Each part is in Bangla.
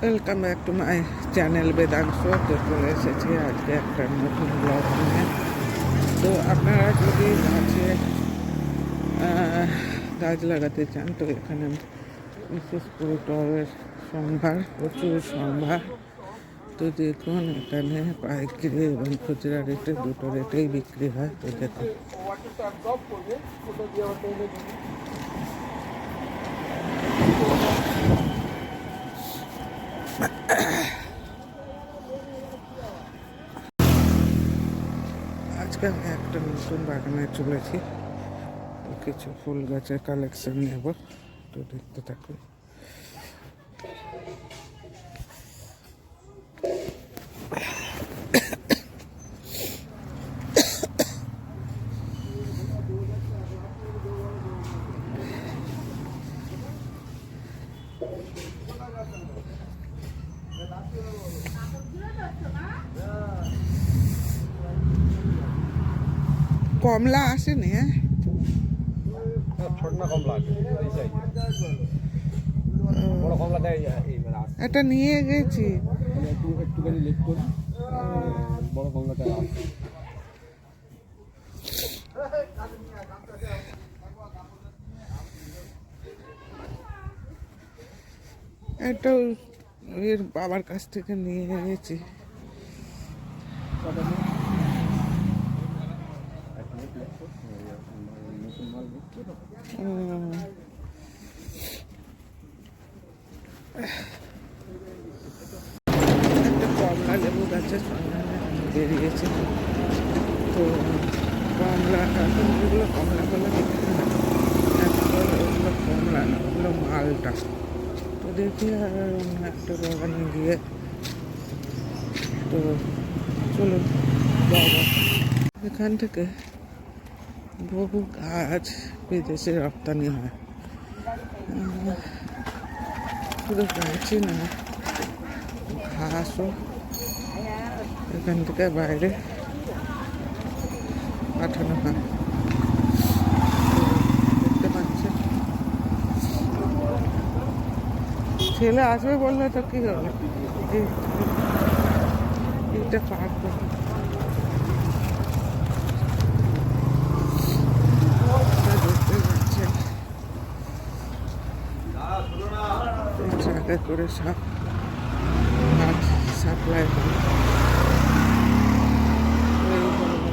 Welcome back to my channel Vedansh. তো চলে এসেছি আজকে একটা নতুন ব্লগ নিয়ে। তো আপনারা যদি গাছ লাগাতে চান তো এখানে বিশেষ করে টবের সম্ভার, প্রচুর সম্ভার। তো দেখুন এখানে পাইকারি এবং খুচরা রেটে দুটো রেটেই বিক্রি হয়। তো দেখুন আজকে আমি একটা নতুন বাগানে চলেছি। তো কিছু ফুল গাছের কালেকশন নেব, তো দেখতে থাকুন। কমলা আসেনি, হ্যাঁ এটা নিয়ে গেছি। এটা এর বাবার কাছ থেকে নিয়ে গেছি। একটা কমলা লেবু গাছের সন্ধানে বেরিয়েছে। তো কমলা এখন ওগুলো কমলা বলে বিক্রি হয়, ওগুলো কমলা না, ওগুলো মালটা। তো দেখি আর অন্য একটা বাগানে গিয়ে, তো চলুন বাবা। এখান থেকে বহু গাছ বিদেশে রপ্তানি হয়, শুধু গাছই না, ঘাসও এখান থেকে বাইরে পাঠানো হয়। দেখতে পাচ্ছেন, ছেলে আসবে বললে তো কি হবে, এইটা পার করবে। দেখতে পাচ্ছেন ট্রাকে করে সব মাছ সাপ্লাই করে।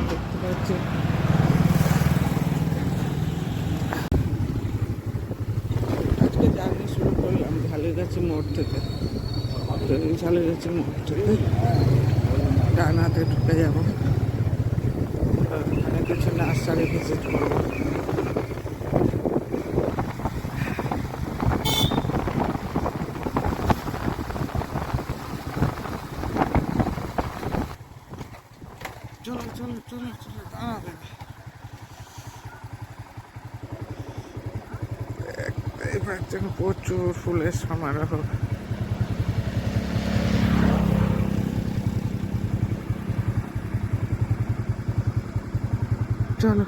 দেখতে পাচ্ছেন আজকে জার্নি শুরু করলাম ঝালিগাছি মোড় থেকে। তো এই ঝালিগাছি মোড় থেকে ডান হাতে ঢুকে যাবো, ওখানে কিছু নার্সারি ভিজিট করবো। চলো চলো চলো চলো, দাঁড়াবে এবার প্রচুর ফুলের সমারোহ। চলো।